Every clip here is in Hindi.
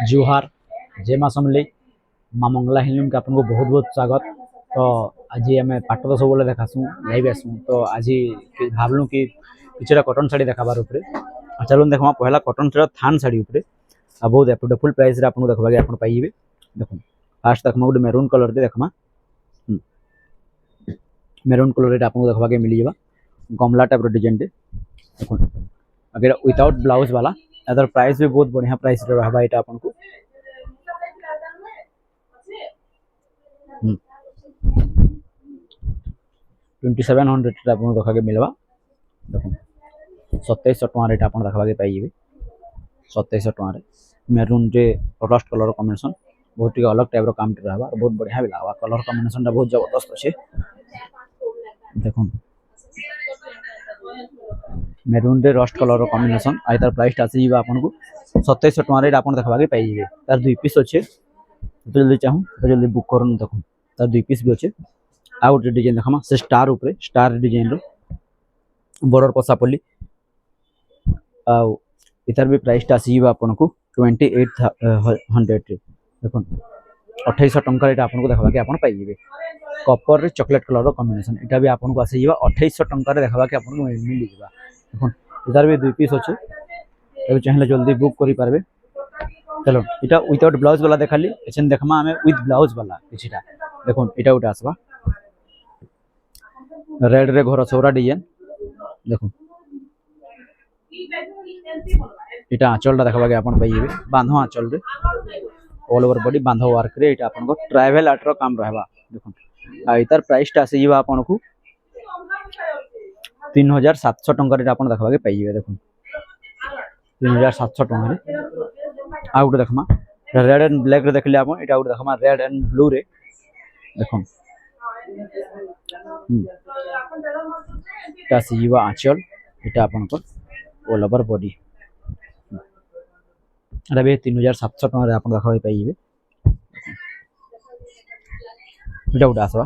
जुहार जय माँ समलेई माँ मंगला हिलम के आपको बहुत बहुत स्वागत। तो आज आम पाट तो सब देखासूँ लाइव आसूँ तो आज भावलु कि किसी कटन शाढ़ी देखाबार उपरे चलो देखा पहला कटन शाढ़ी थान शाढ़ी उपरे बहुत एफोर्डेबल प्राइस रे आपको देखा आप पाइबे। देखो फास्ट देखा गोटे मेरून कलर दे देखा मेरून कलर आपको देखा मिल जावा गमला टाइप डिजाइन टे देखो अगर विदाउट ब्लाउज वाला यार प्राइस भी बहुत बढ़िया प्राइस रे रहबा एटा आपको 2700 आपको देखा के मिलवा। देखो 2700 टଙ୍କା रेट आप देखा के पाइबे 2700 टଙ୍କା रे मेरून जे रस्ट कलर कॉम्बिनेशन बहुत ही अलग टाइप रो काम रहबा बहुत बढ़िया भी लागबा कलर कॉम्बिनेशन टा बहुत जबरदस्त अच्छे। देखो मेरून रे रस्ट कलर कॉम्बिनेशन आई तार प्राइस टा आसी आपको 2700 टଙ୍କା रेट आप देखा के पाइबे। तार दुई पीस अच्छे तो जल्दी चाहूँ तो जल्दी बुक करन। देखो तार दुई पीस भी अच्छे आ गोटे डिजाइन देखा से स्टार उपरे स्टार डिजाइन रो बॉर्डर पसापल्ली इतार भी प्राइस टा आसी आपको 2800 देखो 2800 टଙ୍କା रेट आपको देखा कि आप पाइबे। कपर रे चॉकलेट कलर रो कॉम्बिनेशन एटा भी आपको आसी 2800 टଙ୍କା रे देखा कि आपको मिल जावा। देखो इतार भी दुई पीस अच्छे तो चाहिए जल्दी बुक करि पारबे। चलो इटा विदाउट ब्लाउज वाला देखाली एछन देखमा हमें विथ ब्लाउज वाला किछटा देखो इटा उटा आसबा रेड रे घर सौरा डिजाइन। देखो इटा आंचल देखा कि आप पाइबे बांधो आंचल रे ऑल ओवर बॉडी बांधो वर्क रे इटा आपन को ट्राइवल आर्ट रो काम रहबा। देखो आ इतार प्राइस टा आसी आपन को 3700 टଙ୍କା रे आपन देखा के पाइबे। देखो 3700 टଙ୍କା रे आ गोटे देखमा रेड एंड ब्लैक रे देखले आपन इटा गोटे देखमा रेड एंड ब्लू रे। देखो इटा सीवा आंचल इटा आपन को ऑल ओवर बॉडी अरे बे 3700 टଙ୍କା रे आपन देखा पाइबे। इटा उडा आसवा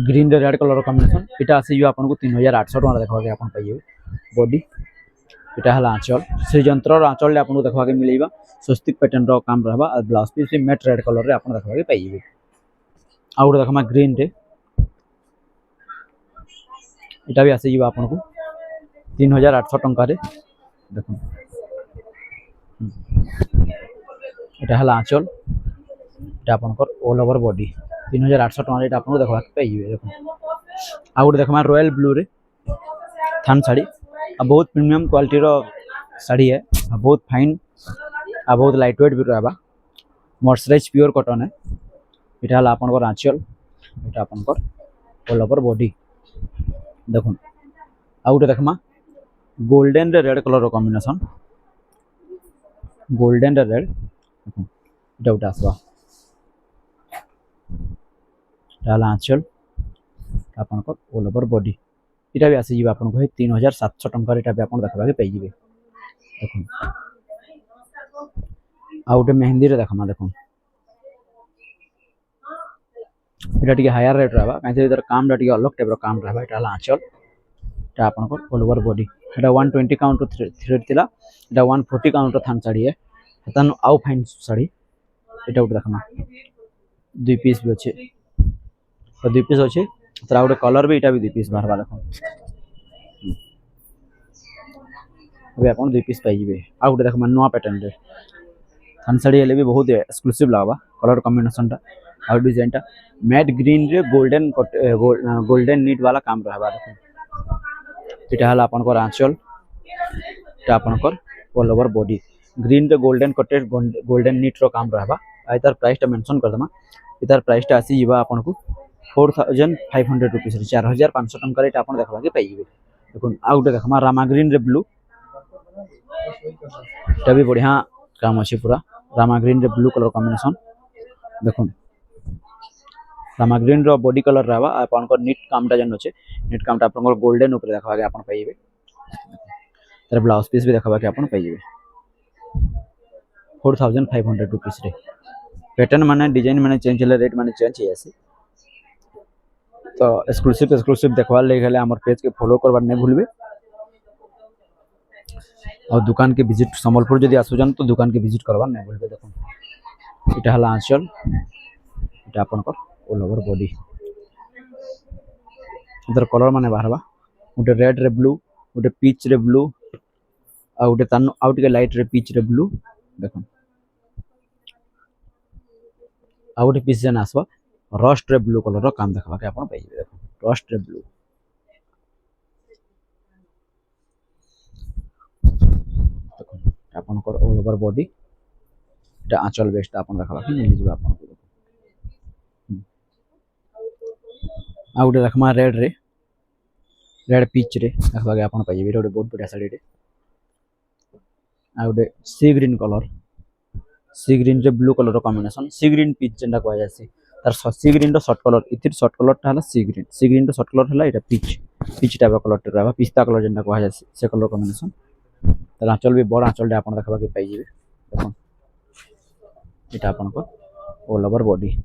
ग्रीन रे रेड कलर कॉम्बिनेशन इटा आसी आपन को 3800 टଙ୍କା देखा के आपन पाइबे। बॉडी इटा हला आंचल से यंत्र आंचल ले आपन देखा के मिलेबा स्वस्तिक पैटर्न रो काम रहबा और ब्लाउज पीस भी मैट रेड कलर रे आपन देखा के पाइबे। आ उडा देखमा ग्रीन रे इटा भी आसी आपन को 3800 टଙ୍କା रे। देखो इटा हला आंचल इटा आपन को ऑल ओवर बॉडी 3800 टଙ୍କା रे आपन देखा के पाइबे। देखो आ गोटे देखमा रॉयल ब्लू रे थान साड़ी आ बहुत प्रीमियम क्वालिटी रो साड़ी है बहुत फाइन आ बहुत लाइट वेट भी रहबा मॉइस्चराइज प्योर कॉटन है। इटा हला आपन को आंचल इटा आपन को ऑल ओवर बॉडी। देखो आ गोटे देखमा गोल्डन रे रेड कलर रो कॉम्बिनेशन गोल्डन रे रेड इटा उटा आसबा डाला आंचल आपन को ऑल ओवर बॉडी इटा भी आसी आपन को 3700 टଙ୍କା इटा भी आपन देखा के पाइबे। देखो आ गोटे मेहंदी रे देखमा देखो इटा टिके हायर रेट रहबा काहे इधर काम टा टिके अलग टाइप रो काम रहबा। इटा आंचल इटा आपन को ऑल ओवर बॉडी इटा 120 काउंट थ्रेड थिला इटा 140 काउंट थान साड़ी है तन आउ फाइन साड़ी इटा उठ देखमा दुई पीस भी अच्छे तो दुई पीस अच्छे तरा गोटे कलर भी इटा भी दुई पीस बाहरबा। देखो अबे आपन दुई पीस पाइबे। आ गोटे देखमा नवा पैटर्न रे थान साड़ी हेले भी बहुत एक्सक्लूसिव लागबा कलर कॉम्बिनेशन टा आ डिजाइन टा मैट ग्रीन रे गोल्डन नीट वाला काम रहबा। देखो इटा हला आपन को आंचल इटा आपन को ऑल ओवर बॉडी ग्रीन रे गोल्डन कटेड गोल्डन नीट रो काम रहबा। आ इतार प्राइस टा मेंशन कर दमा इतार प्राइस टा आसी जीवा आपन को 4500 रुपीस रे 4500 टଙ୍କା रे आपन देखबा के पाइबे। देखो आ गोटे देखमा रामा ग्रीन रे ब्लू इटा भी बढ़िया काम अछि पूरा रामा ग्रीन रे ब्लू कलर कॉम्बिनेशन। देखो रामा ग्रीन रो बॉडी कलर रहबा आपन को नीट काम टा जन अछि नीट काम टा आपन को गोल्डन ऊपर देखबा के आपन पाइबे। तर ब्लाउज पीस भी देखबा के आपन पाइबे 4500 रुपीस रे पैटर्न माने डिजाइन माने चेंज ले रेट माने चेंज है ऐसे तो एक्सक्लूसिव देखवार ले गले हमर पेज के फॉलो करबार नहीं भूलबे। और दुकान के विजिट संबलपुर जदि आसुचन तो दुकान के विजिट करवा नहीं बोलबे। देखो इटा हला आंचल, इटा आपनकर ऑल ओवर बॉडी। इधर कलर माने बाहरबा गोटे रेड रे ब्लू, गोटे पीच रे ब्लू, आ गोटे तान आउट के लाइट रे पीच रे ब्लू। देखो आ गोटे पीस जन आसबा रस्ट रे ब्लू कलर रो काम देखबा के आपन पाइबे। देखो रस्ट रे ब्लू। देखो आपनकर ऑल ओवर बॉडी, इटा आंचल बेस्ट आपन देखबा के मिल जिबा आपन को। आ गोटे देखमा रेड रे, रेड पीच रे देखबा के आपन पाइबे। गोटे बहुत बढ़िया साड़ी रे। आ गोटे सी ग्रीन कलर, सी ग्रीन रे ब्लू कलर रो कॉम्बिनेशन, सी ग्रीन पीच जेंडा कहै जासी। तार सी ग्रीन रो शॉर्ट कलर, इथिर शॉर्ट कलर टा हला सी ग्रीन, सी ग्रीन रो शॉर्ट कलर हला इटा पीच, पीच टाइप कलर टे रहबा, पिस्ता कलर जेंडा कहै जासी से कलर कॉम्बिनेशन। तार आंचल भी बड़ आंचल डे आपन देखबा के पाइ जिबे। देखो इटा आपन को ऑल ओवर बॉडी।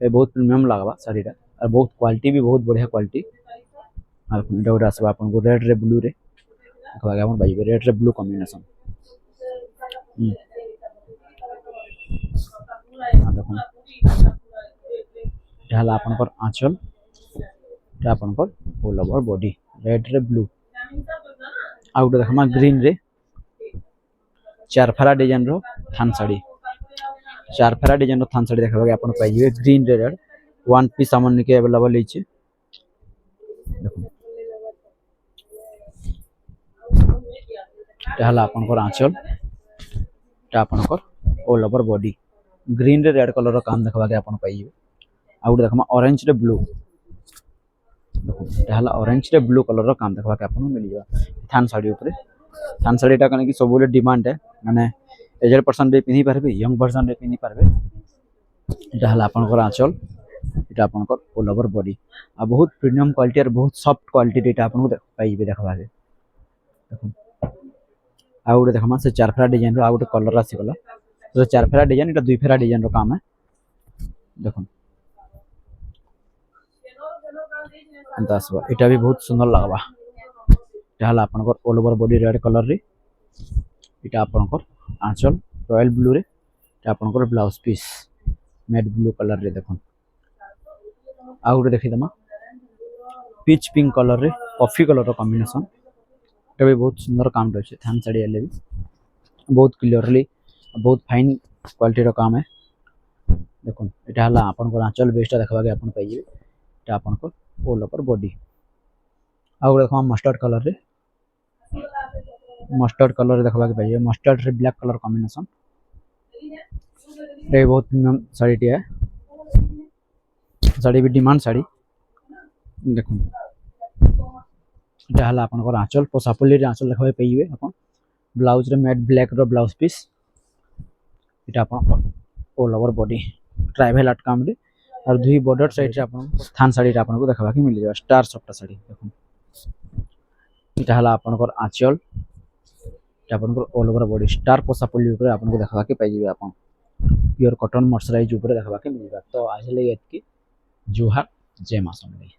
ए बहुत प्रीमियम लागबा साड़ी टा, और बहुत क्वालिटी भी बहुत बढ़िया क्वालिटी। और इटा गोटे आसबा आपन को रेड रे ब्लू रे देखबा के आपन पाइ जिबे। रेड रे ब्लू कॉम्बिनेशन। देखो इटा हला आपनकर आंचल, इटा आपनकर ऑल ओवर बॉडी रेड रे ब्लू। आ गोटे देखमा ग्रीन रे चार फेरा डिजाइन रो थान साड़ी, चार फेरा डिजाइन रो थान साड़ी देखबा के आपन पाइ जिबे। ग्रीन रे रेड वन पीस हमन निके अवेलेबल हिचे। देखो इटा हला आपनकर आंचल, इटा आपनकर ऑल ओवर बॉडी ग्रीन रे रेड कलर रो काम देखबा के आपन पाइ जिबे। आ गोटे देखमा ऑरेंज रे ब्लू। देखो इटा हला ऑरेंज रे ब्लू कलर रो काम देखबा के आपन मिल जिबा थान साड़ी ऊपर। थान साड़ी टा कने कि सबुले डिमांड है, माने एजेड पर्सन भी पिन्ही पारबे, यंग पर्सन भी पिन्ही पारबे। इटा हला आपनकर आंचल, इटा आपनकर ऑल ओवर बॉडी। आ बहुत प्रीमियम क्वालिटी और बहुत सॉफ्ट क्वालिटी इटा आपन को पाइबे देखबा के। देखो आ गोटे देखमा से चार फेरा डिजाइन रो आ गोटे कलर आसी गला। तो चार फेरा डिजाइन, इटा दुई फेरा डिजाइन रो काम है। देखो अंत आसबा, इटा भी बहुत सुंदर लागबा। इटा हला आपनकर all over body red colour रे, इटा आपनकर आंचल रॉयल ब्लू रे, इटा आपनकर blouse piece matt blue colour रे। देखो आ गोटे देखि दमा पीच पिंक कलर रे कॉफी कलर रो कॉम्बिनेशन। इटा भी बहुत सुंदर काम रहছে थान साड़ी आले भी बहुत क्लियरली बहुत फाइन क्वालिटी रो काम है। देखो इटा हला आपनकर आंचल बेस्ट देखबा के आपन पाइ जिबे। इटा आपनकर ऑल ओवर बॉडी। आ गोटे देखमा मस्टर्ड कलर रे, मस्टर्ड कलर देखबा के पाइ जिबे। मस्टर्ड रे ब्लैक कलर कॉम्बिनेशन। ये बहुत प्रीमियम साड़ी टी है, साड़ी भी डिमांड साड़ी। देखो इटा हला आपनकर आंचल, पोसापल्ली रे आंचल देखबा के पाइ जिबे आपन। ब्लाउज रे मैट ब्लैक रो ब्लाउज पीस, इटा आपन all over body tribal art काम रे। और दुई बॉर्डर साइड रे आपन थान साड़ी रे आपन को देखबा के मिल जाबा स्टार सफ्ट साड़ी। देखो इटा हला आपनकर आंचल, इटा आपनकर ऑल ओवर बॉडी स्टार पोसापल्ली ऊपर आपन को देखबा के पाइ जिबे। आपन प्योर कॉटन मर्सराइज ऊपर देखबा के मिल जाबा। तो आज ले एतकी जोहार, जय मां समलेई।